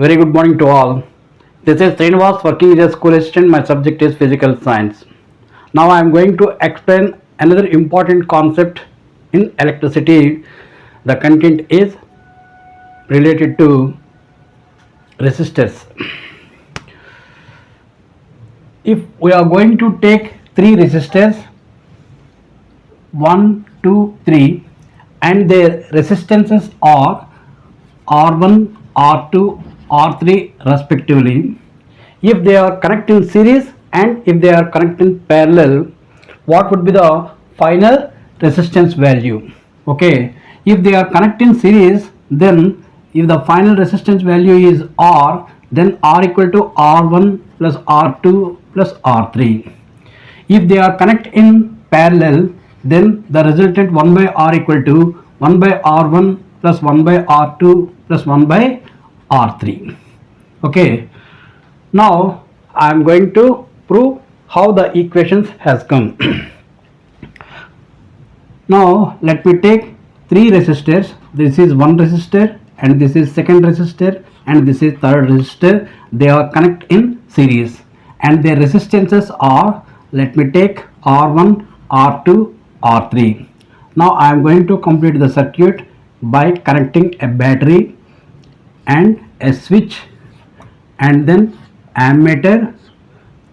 Very good morning to all. This is Srinivas working as a school assistant. My subject is physical science. Now I am going to explain another important concept in electricity. The content is related to resistors. If we are going to take three resistors 1, 2, 3 and their resistances are R1, R2, R3 respectively. If they are connected in series and if they are connected in parallel, what would be the final resistance value? Okay, if they are connected in series, then if the final resistance value is R, then R equal to R1 plus R2 plus R3. If they are connected in parallel, then the resultant 1 by R equal to 1 by R1 plus 1 by R2 plus 1 by R3. Okay, now I am going to prove how the equations has come. Now let me take three resistors. This is one resistor and this is second resistor and this is third resistor. They are connected in series and their resistances are, let me take R1, R2, R3. Now I am going to complete the circuit by connecting a battery and a switch and then ammeter.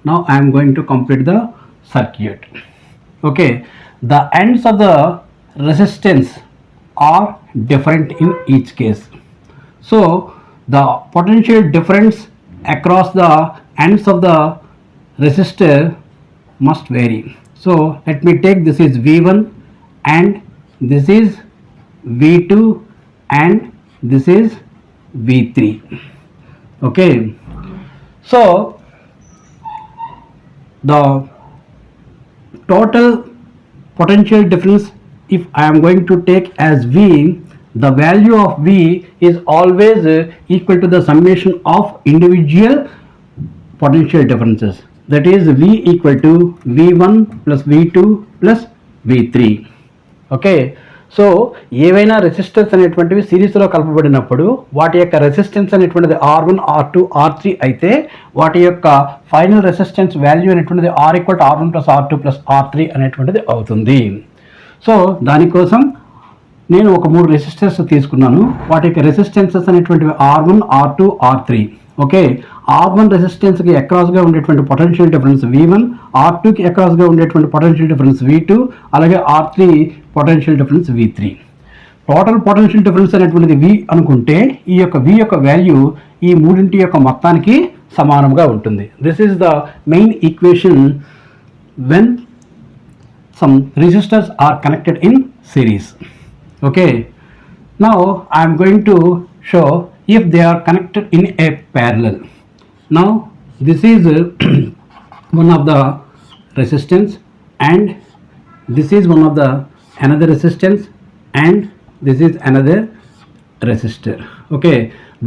Now I am going to complete the circuit. Okay, the ends of the resistance are different in each case. So the potential difference across the ends of the resistor must vary. So let me take, this is V1 and this is V2 and this is V3. Okay, so the total potential difference, if I am going to take as V, the value of V is always equal to the summation of individual potential differences. That is V equal to V1 plus V2 plus V3. Okay, so ఏవైనా resistors అనేటువంటివి సిరీస్లో కలపబడినప్పుడు వాటి యొక్క resistance అనేటువంటిది R1, R2, R3 అయితే వాటి యొక్క final resistance value అనేటువంటిది R equal to R1 plus R2 plus R3 అనేటువంటిది అవుతుంది. సో దానికోసం నేను ఒక 3 రెసిస్టర్స్ తీసుకున్నాను. వాటి యొక్క రెసిస్టెన్సెస్ అనేటువంటివి R1, R2, R3. Okay, R1 రెసిస్టెన్స్కి అక్రాస్గా ఉండేటువంటి పొటెన్షియల్ డిఫరెన్స్ V1, R2కి అక్రాస్గా ఉండేటువంటి పొటెన్షియల్ డిఫరెన్స్ V2, అలాగే R3 potential difference V3. Total potential difference అనేటువంటిది V అనుకుంటే ఈ యొక్క V యొక్క వాల్యూ ఈ మూడింటి యొక్క మొత్తానికి సమానంగా ఉంటుంది. This is the main equation when some resistors are connected in series. Okay, now I am going to show if they are connected in a parallel. Now this is one of the resistance and this is one of the another resistance and this is another resistor. Okay,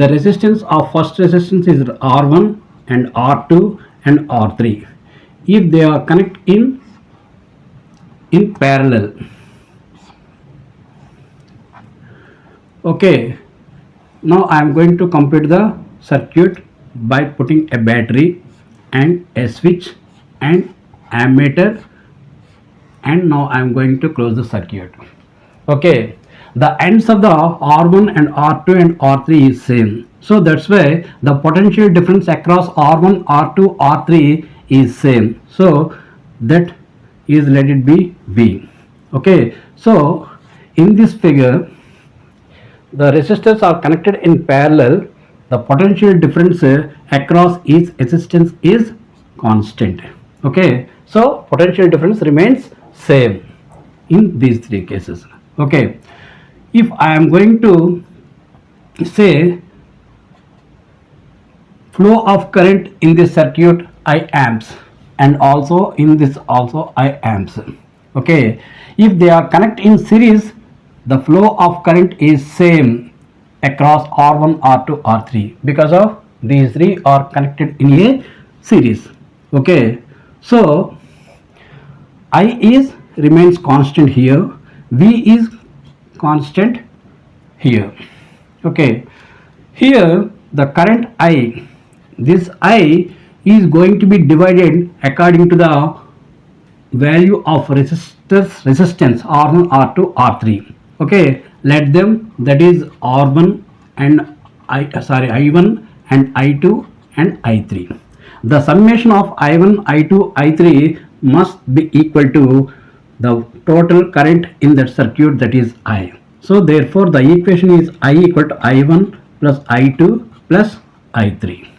the resistance of first resistance is R1 and R2 and R3. If they are connected in parallel. Okay, now I am going to complete the circuit by putting a battery and a switch and ammeter, and now I am going to close the circuit. Okay, the ends of the R1 and R2 and R3 is same, so that's why the potential difference across R1, R2, R3 is same, so that is, let it be V. Okay, so in this figure the resistors are connected in parallel. The potential difference across each resistance is constant. Okay, so potential difference remains same in these three cases. Okay, if I am going to say flow of current in this circuit I amps and also in this also I amps. Okay, if they are connected in series, the flow of current is same across R1, R2, R3 because of these three are connected in a series. Okay, so I is remains constant here, V is constant here. Okay, here the current I, this I is going to be divided according to the value of resistance R1, R2, R3. Okay, let them, that is R1 and I1 and I2 and I3. The summation of I1, I2, I3 must be equal to the total current in that circuit, that is I. So therefore the equation is I equal to I1 plus I2 plus I3.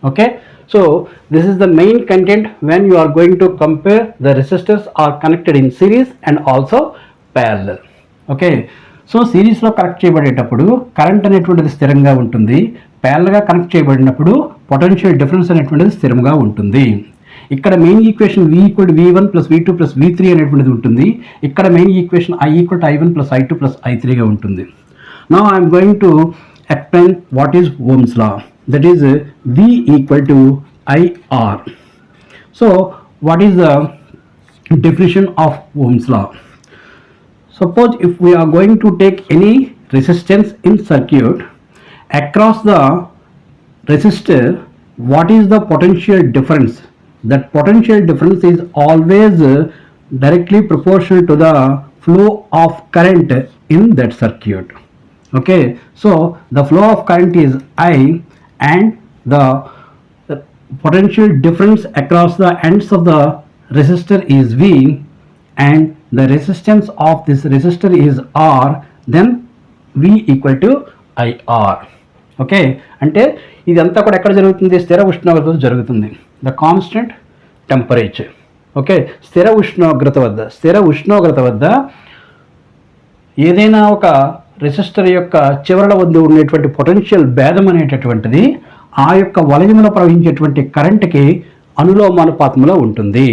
Okay, so this is the main content when you are going to compare the resistors are connected in series and also parallel. Okay, so సిరీస్లో connect చేయబడేటప్పుడు current అనేటువంటిది స్థిరంగా ఉంటుంది, ప్యారలల్గా connect చేయబడినప్పుడు potential difference అనేటువంటిది స్థిరంగా ఉంటుంది. ఇక్కడ main equation V equal to V1 plus V2 plus V3 అనేటువంటిది ఉంటుంది. ఇక్కడ main equation I equal to I1 plus I2 plus I3గా ఉంటుంది. Now I'm going to explain what is Ohm's law, that is V equal to IR. So what is the definition of Ohm's law? Suppose if we are going to take any resistance in circuit, across the resistor what is the potential difference? That potential difference is always directly proportional to the flow of current in that circuit. Okay, so the flow of current is I and the potential difference across the ends of the resistor is V and the resistance of this resistor is R, then V equal to IR. Okay, అంటే ఇదంతా కూడా ఎక్కడ జరుగుతుంది? స్థిర ఉష్ణోగ్రత జరుగుతుంది, the constant temperature. Okay, స్థిర ఉష్ణోగ్రత వద్ద ఏదైనా ఒక రెసిస్టర్ యొక్క చివరల వద్ద ఉండేటువంటి పొటెన్షియల్ భేదం అనేటటువంటిది ఆ యొక్క వలయములో ప్రవహించేటువంటి కరెంట్కి అనులోమానుపాతంలో ఉంటుంది.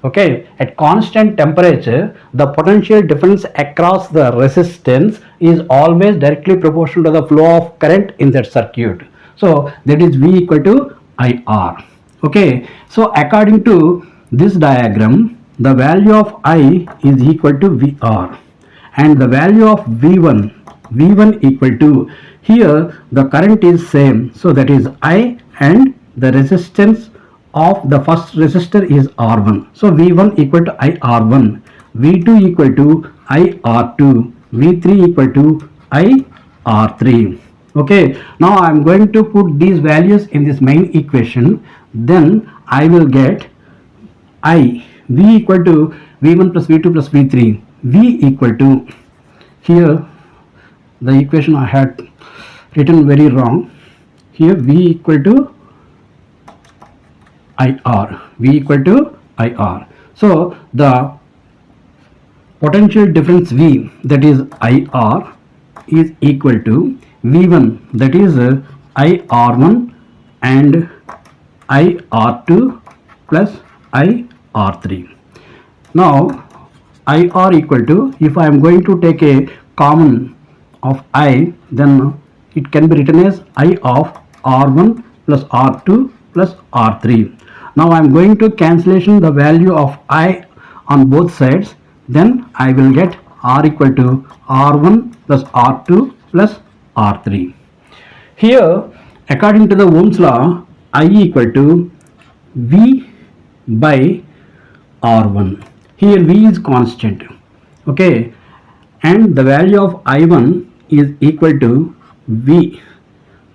Okay, at constant temperature the potential difference across the resistance is always directly proportional to the flow of current in that circuit. So that is V equal to IR. Okay, so according to this diagram the value of I is equal to VR and the value of V1 equal to, here the current is same, so that is I and the resistance of the first resistor is R1, so V1 equal to IR1, V2 equal to IR2, V3 equal to IR3. Okay, now I am going to put these values in this main equation, then I will get V equal to V1 plus V2 plus V3, V equal to, here the equation I had written very wrong, here V equal to IR, V equal to IR. So the potential difference V, that is IR, is equal to V1, that is IR1 and IR2 plus IR3. Now IR equal to, if I am going to take a common of I, then it can be written as I of R1 plus R2 plus R3. Now I am going to cancellation the value of I on both sides, then I will get R equal to R1 plus R2 plus R3. Here according to the Ohm's law, I equal to V by R1. Here V is constant. Okay, and the value of I1 is equal to V,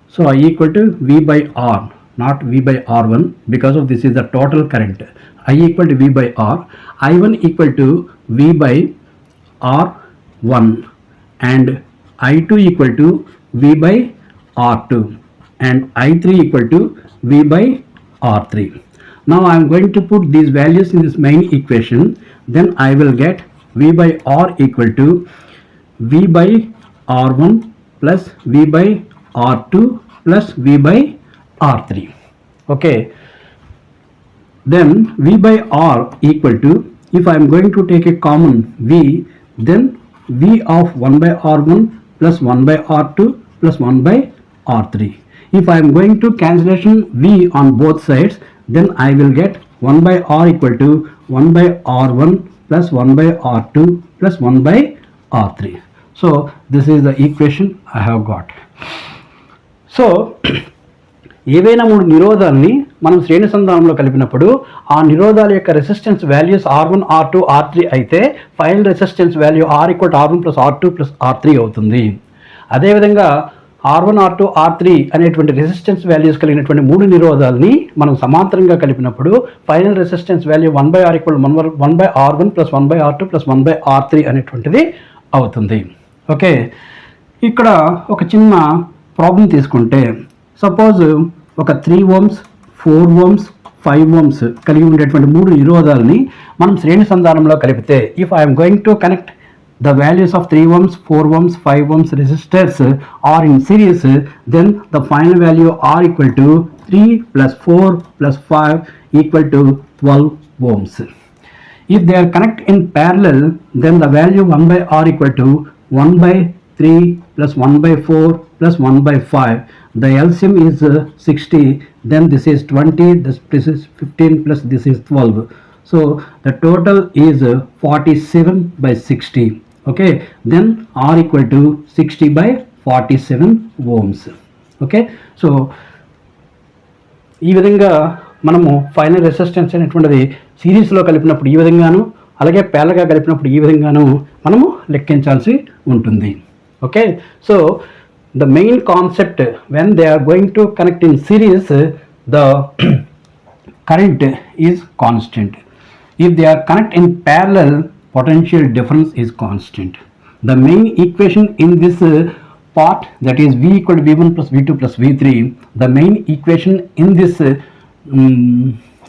so I equal to V by R, not V by R1, because of this is the total current. I equal to V by R, I1 equal to V by R1 and I2 equal to V by R2 and I3 equal to V by R3. Now I am going to put these values in this main equation, then I will get V by R equal to V by R1 plus V by R2 plus V by R3. Okay, then V by R equal to, if I am going to take a common V, then V of 1 by R1 plus 1 by R2 plus 1 by R3. If I am going to cancellation V on both sides, then I will get 1 by R equal to 1 by R1 plus 1 by R2 plus 1 by R3. So this is the equation I have got. So ఏవైనా మూడు నిరోధాలని మనం శ్రేణి సంధానంలో కలిపినప్పుడు ఆ నిరోధాల యొక్క resistance values R1, R2, R3 అయితే final resistance value R=R1+R2+R3 అవుతుంది. అదేవిధంగా R1, R2, R3 అనేటువంటి రెసిస్టెన్స్ వాల్యూస్ కలిగినటువంటి మూడు నిరోధాలని మనం సమాంతరంగా కలిపినప్పుడు ఫైనల్ రెసిస్టెన్స్ వాల్యూ 1/R=1/R1+1/R2+1/R3 అనేటువంటిది అవుతుంది. ఓకే, ఇక్కడ ఒక చిన్న ప్రాబ్లం తీసుకుంటే సపోజ్ ఒక 3 ohms 4 ohms 5 ohms కలిగి ఉండేటువంటి మూడు నిరోధాలని మనం శ్రేణి సంధానంలో కలిపితే if I'm going to connect the values of 3 ohms 4 ohms 5 ohms resistors are in series, then the final value R equal to 3 plus 4 plus 5 equal to 12 ohms. If they are connected in parallel, then the value 1/R equal to 1/3 plus 1/4 plus 1/5. The LCM is 60, then this is 20, this is 15 plus this is 12. So the total is 47/60. Okay, then R equal to 60/47 ohms. Okay, so ఈ విధంగా మనము final resistance అనేటువంటిది సిరీస్లో కలిపినప్పుడు ఈ విధంగాను అలాగే ప్యారలల్గా కలిపినప్పుడు ఈ విధంగాను మనము లెక్కించాల్సి ఉంటుంది. Okay, so the main concept when they are going to connect in series, the current is constant. If they are connect in parallel, potential difference is constant. The main equation in this part, that is V equal to V1 plus V2 plus V3, the main equation in this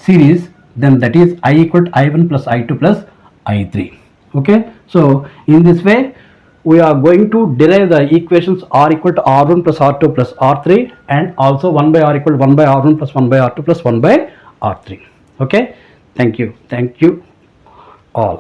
series, then that is I equal to I1 plus I2 plus I3. Okay, so in this way we are going to derive the equations R equal to R1 plus R2 plus R3 and also 1/R equal to 1/R1 plus 1/R2 plus 1/R3. Okay, thank you all.